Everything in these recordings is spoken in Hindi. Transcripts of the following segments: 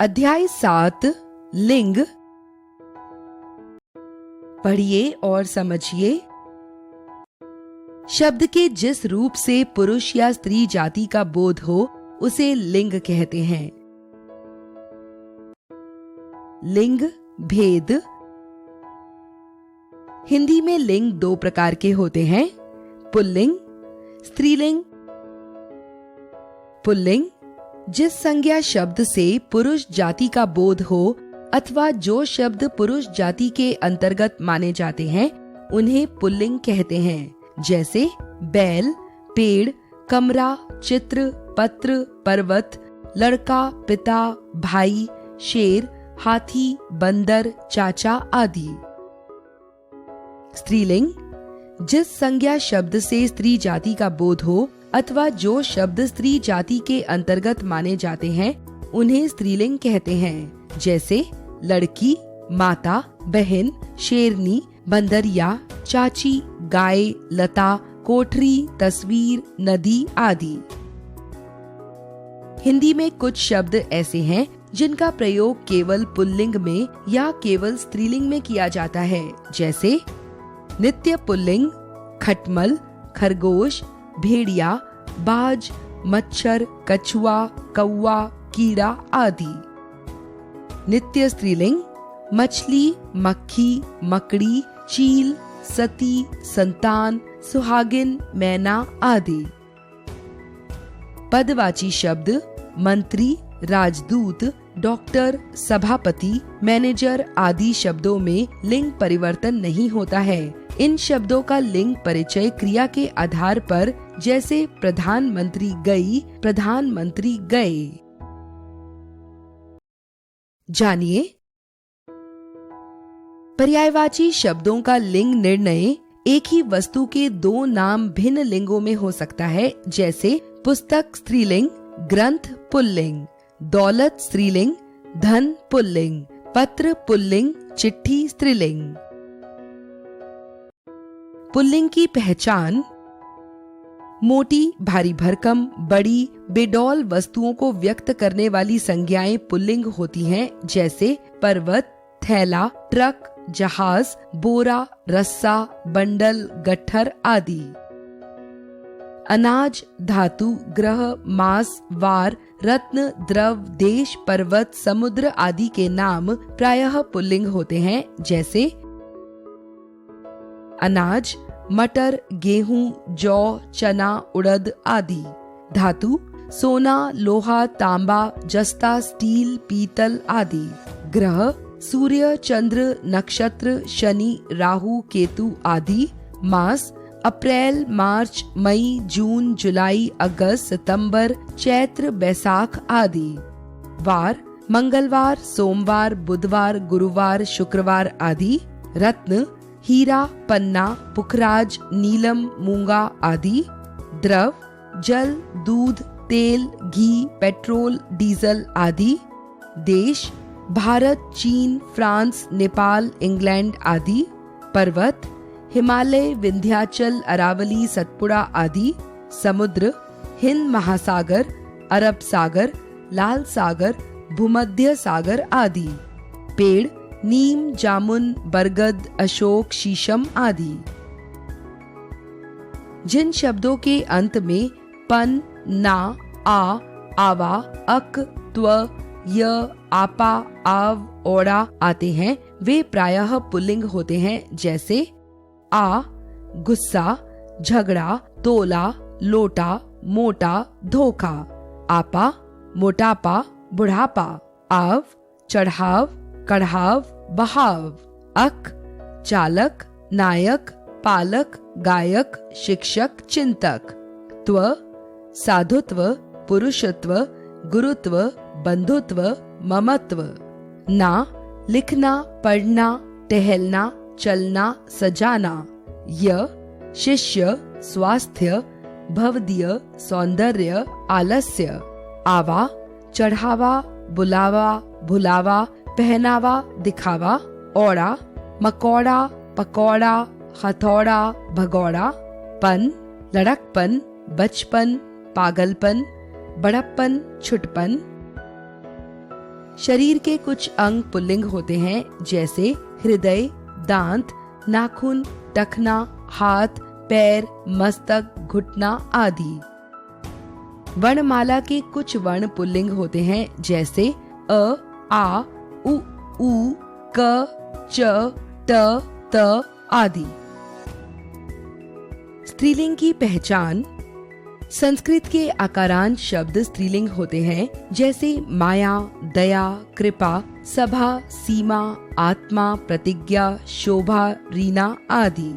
अध्याय 7 लिंग। पढ़िए और समझिए। शब्द के जिस रूप से पुरुष या स्त्री जाति का बोध हो उसे लिंग कहते हैं। लिंग भेद। हिंदी में लिंग 2 प्रकार के होते हैं, पुल्लिंग, स्त्रीलिंग। पुल्लिंग जिस संज्ञा शब्द से पुरुष जाति का बोध हो अथवा जो शब्द पुरुष जाति के अंतर्गत माने जाते हैं उन्हें पुल्लिंग कहते हैं, जैसे बैल, पेड़, कमरा, चित्र, पत्र, पर्वत, लड़का, पिता, भाई, शेर, हाथी, बंदर, चाचा आदि। स्त्रीलिंग जिस संज्ञा शब्द से स्त्री जाति का बोध हो अथवा जो शब्द स्त्री जाति के अंतर्गत माने जाते हैं उन्हें स्त्रीलिंग कहते हैं, जैसे लड़की, माता, बहन, शेरनी, बंदरिया, चाची, गाय, लता, कोठरी, तस्वीर, नदी आदि। हिंदी में कुछ शब्द ऐसे हैं जिनका प्रयोग केवल पुल्लिंग में या केवल स्त्रीलिंग में किया जाता है, जैसे नित्य पुल्लिंग, खटमल, खरगोश, भेड़िया, बाज, मच्छर, कछुआ, कौवा, कीड़ा आदि। नित्य स्त्रीलिंग मछली, मक्खी, मकड़ी, चील, सती, संतान, सुहागिन, मैना आदि। पदवाची शब्द मंत्री, राजदूत, डॉक्टर, सभापति, मैनेजर आदि शब्दों में लिंग परिवर्तन नहीं होता है। इन शब्दों का लिंग परिचय क्रिया के आधार पर, जैसे प्रधानमंत्री गई, प्रधानमंत्री गए। जानिए। पर्यायवाची शब्दों का लिंग निर्णय एक ही वस्तु के 2 नाम भिन्न लिंगों में हो सकता है, जैसे पुस्तक स्त्रीलिंग, ग्रंथ पुल्लिंग, दौलत स्त्रीलिंग, धन पुल्लिंग, पत्र पुल्लिंग, चिट्ठी स्त्रीलिंग। पुल्लिंग की पहचान। मोटी, भारी भरकम, बड़ी, बेडौल वस्तुओं को व्यक्त करने वाली संज्ञाएं पुल्लिंग होती हैं, जैसे पर्वत, थैला, ट्रक, जहाज, बोरा, रस्सा, बंडल, गट्ठर आदि। अनाज, धातु, ग्रह, मास, वार, रत्न, द्रव, देश, पर्वत, समुद्र आदि के नाम प्रायः पुल्लिंग होते हैं, जैसे अनाज, मटर, गेहूं, जौ, चना, उड़द आदि। धातु, सोना, लोहा, तांबा, जस्ता, स्टील, पीतल आदि। ग्रह, सूर्य, चंद्र, नक्षत्र, शनि, राहु, केतु आदि। मास, अप्रैल, मार्च, मई, जून, जुलाई, अगस्त, सितंबर, चैत्र, बैसाख आदि। वार, मंगलवार, सोमवार, बुधवार, गुरुवार, शुक्रवार आदि। रत्न, हीरा, पन्ना, पुखराज, नीलम, मूंगा आदि। द्रव, जल, दूध, तेल, घी, पेट्रोल, डीजल आदि। देश, भारत, चीन, फ्रांस, नेपाल, इंग्लैंड आदि। पर्वत, हिमालय, विंध्याचल, अरावली, सतपुड़ा आदि। समुद्र, हिंद महासागर, अरब सागर, लाल सागर, भूमध्य सागर आदि। पेड़, नीम, जामुन, बरगद, अशोक, शीशम आदि। जिन शब्दों के अंत में पन, ना, आ, आवा, अक, त्व, य, आपा, आव, ओड़ा आते हैं वे प्रायः पुल्लिंग होते हैं, जैसे आ, गुस्सा, झगड़ा, तोला, लोटा, मोटा, धोखा। आपा, मोटापा, बुढ़ापा। आव, चढ़ाव, कढ़ाव, बहाव। अक, चालक, नायक, पालक, गायक, शिक्षक, चिंतक। त्व, साधुत्व, पुरुषत्व, गुरुत्व, बंधुत्व, ममत्व। ना, लिखना, पढ़ना, टहलना, चलना, सजाना। य, शिष्य, स्वास्थ्य, भवदीय, सौंदर्य, आलस्य। आवा, चढ़ावा, बुलावा, भुलावा, पहनावा, दिखावा। ओड़ा, मकौड़ा, पकौड़ा, हथौड़ा, भगौड़ा। पन, लड़कपन, बचपन, पागलपन, बड़प्पन, छुटपन। शरीर के कुछ अंग पुल्लिंग होते हैं, जैसे हृदय, दांत, नाखून, टखना, हाथ, पैर, मस्तक, घुटना आदि। वर्णमाला के कुछ वर्ण पुल्लिंग होते हैं, जैसे अ, आ, उ, क, च, ट, त आदि। स्त्रीलिंग की पहचान। संस्कृत के आकारांत शब्द स्त्रीलिंग होते हैं, जैसे माया, दया, कृपा, सभा, सीमा, आत्मा, प्रतिज्ञा, शोभा, रीना आदि।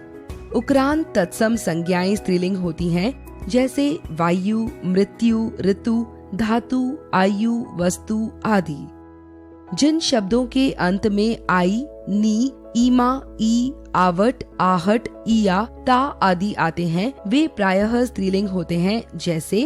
उक्रांत तत्सम संज्ञाएं स्त्रीलिंग होती हैं, जैसे वायु, मृत्यु, ऋतु, धातु, आयु, वस्तु आदि। जिन शब्दों के अंत में आई, नी, ईमा, ई, आवट, आहट, इया, ता आदि आते हैं, वे प्रायः स्त्रीलिंग होते हैं, जैसे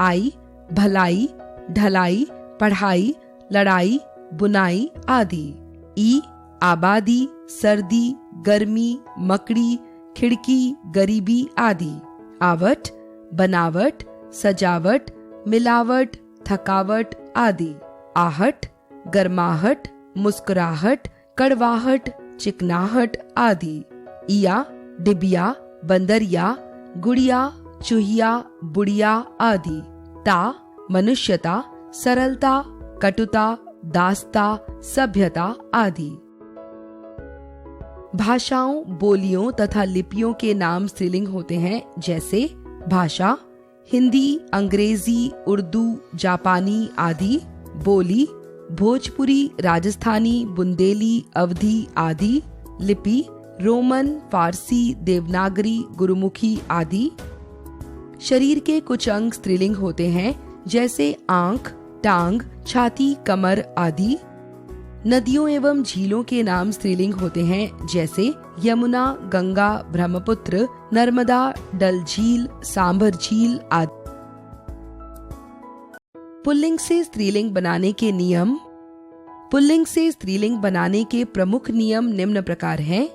आई, भलाई, ढलाई, पढ़ाई, लड़ाई, बुनाई आदि। ई, आबादी, सर्दी, गर्मी, मकड़ी, खिड़की, गरीबी आदि। आवट, बनावट, सजावट, मिलावट, थकावट आदि। आहट, गर्माहट, मुस्कुराहट, कड़वाहट, चिकनाहट आदि। इया, डिबिया, बंदरिया, गुड़िया, चूहिया, बुढ़िया आदि। ता, मनुष्यता, सरलता, कटुता, दास्ता, सभ्यता आदि। भाषाओं, बोलियों तथा लिपियों के नाम स्त्रीलिंग होते हैं, जैसे भाषा, हिंदी, अंग्रेजी, उर्दू, जापानी आदि। बोली, भोजपुरी, राजस्थानी, बुंदेली, अवधी आदि। लिपि, रोमन, फारसी, देवनागरी, गुरुमुखी आदि। शरीर के कुछ अंग स्त्रीलिंग होते हैं, जैसे आंख, टांग, छाती, कमर आदि। नदियों एवं झीलों के नाम स्त्रीलिंग होते हैं, जैसे यमुना, गंगा, ब्रह्मपुत्र, नर्मदा, डल झील, सांभर झील आदि। पुल्लिंग से स्त्रीलिंग बनाने के नियम। पुल्लिंग से स्त्रीलिंग बनाने के प्रमुख नियम निम्न प्रकार हैं।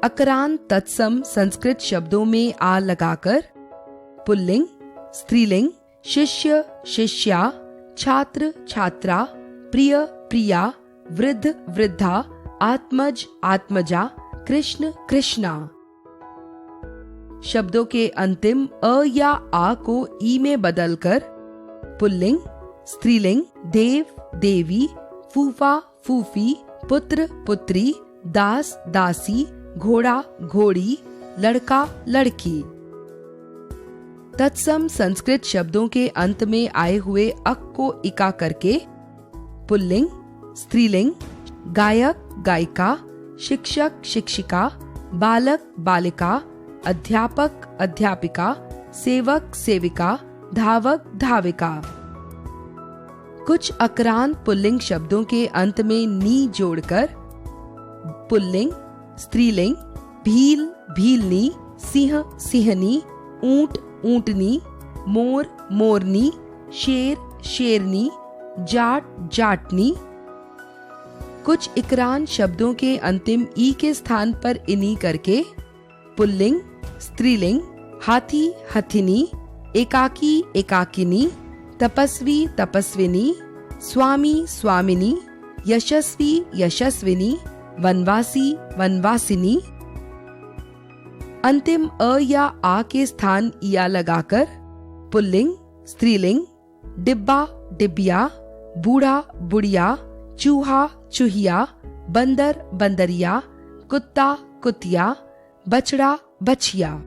अकरांत तत्सम संस्कृत शब्दों में आ लगाकर पुल्लिंग, स्त्रीलिंग, शिष्य, शिष्या, छात्र, छात्रा, प्रिय, प्रिया, वृद्ध, वृद्धा, आत्मज, आत्मजा, कृष्ण, कृष्णा। शब्दों के अंतिम अ या आ को ई में बदलकर पुल्लिंग, स्त्रीलिंग, देव, देवी, फूफा, फूफी, पुत्र, पुत्री, दास, दासी, घोड़ा, घोड़ी, लड़का, लड़की। तत्सम संस्कृत शब्दों के अंत में आए हुए अक को इका करके पुल्लिंग, स्त्रीलिंग, गायक, गायिका, शिक्षक, शिक्षिका, बालक, बालिका, अध्यापक, अध्यापिका, सेवक, सेविका, धावक, धाविका। कुछ अक्रांत पुल्लिंग शब्दों के अंत में नी जोड़कर पुल्लिंग, स्त्रीलिंग, भील, भीलनी, सिंह, सिंहनी, ऊंट, ऊंटनी, मोर, मोरनी, शेर, शेरनी, जाट, जाटनी। कुछ इकरान शब्दों के अंतिम ई के स्थान पर इनी करके पुल्लिंग, स्त्रीलिंग, हाथी, हथिनी, एकाकी, एकाकिनी, तपस्वी, तपस्विनी, स्वामी, स्वामिनी, यशस्वी, यशस्विनी, वनवासी, वनवासिनी। अंतिम अ या आ के स्थान इया लगाकर पुल्लिंग, स्त्रीलिंग, डिब्बा, डिबिया, बूढ़ा, बुढ़िया, चूहा, चूहिया, बंदर, बंदरिया, कुत्ता, कुतिया, बछड़ा, बछिया।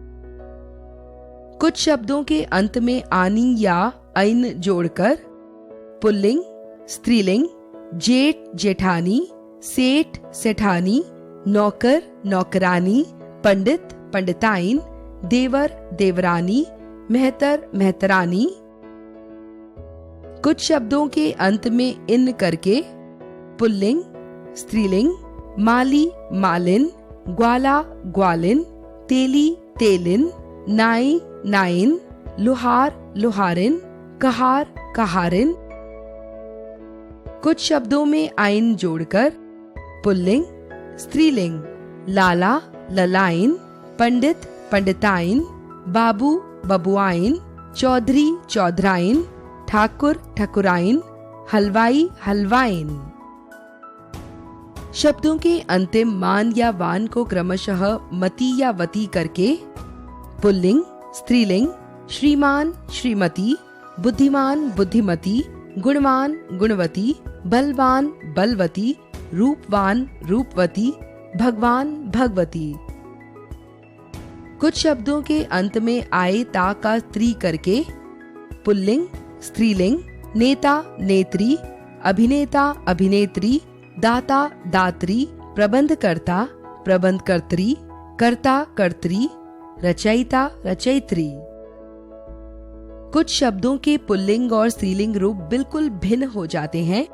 कुछ शब्दों के अंत में आनी या ऐन जोड़कर पुल्लिंग, स्त्रीलिंग, जेठ, जेठानी, सेठ, सेठानी, नौकर, नौकरानी, पंडित, पंडिताइन, देवर, देवरानी, मेहतर, मेहतरानी। कुछ शब्दों के अंत में इन करके पुल्लिंग, स्त्रीलिंग, माली, मालिन, ग्वाला, ग्वालिन, तेली, तेलिन, नाई, नाइन, लुहार, लुहारिन, कहार, कहारिन। कुछ शब्दों में आइन जोड़कर पुल्लिंग, स्त्रीलिंग, लाला, ललाइन, पंडित, पंडिताइन, बाबू, बबुआइन, चौधरी, चौधराइन, ठाकुर, ठकुराइन, हलवाई, हलवाइन। शब्दों के अंतिम मान या वान को क्रमशः मति या वती करके पुल्लिंग, स्त्रीलिंग, श्रीमान, श्रीमती, बुद्धिमान, बुद्धिमती, गुणवान, गुणवती, बलवान, बलवती, रूपवान, रूपवती, भगवान, भगवती। कुछ शब्दों के अंत में आए ता का स्त्री करके पुल्लिंग, स्त्रीलिंग, नेता, नेत्री, अभिनेता, अभिनेत्री, दाता, दात्री, प्रबंधकर्ता, प्रबंधकर्त्री, कर्ता, कर्त्री, रचयिता, रचयित्री। कुछ शब्दों के पुल्लिंग और स्त्रीलिंग रूप बिल्कुल भिन्न हो जाते हैं।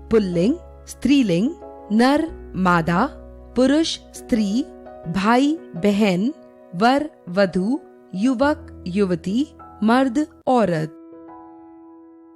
पुल्लिंग, स्त्रीलिंग, नर, मादा, पुरुष, स्त्री, भाई, बहन, वर, वधू, युवक, युवती, मर्द, औरत।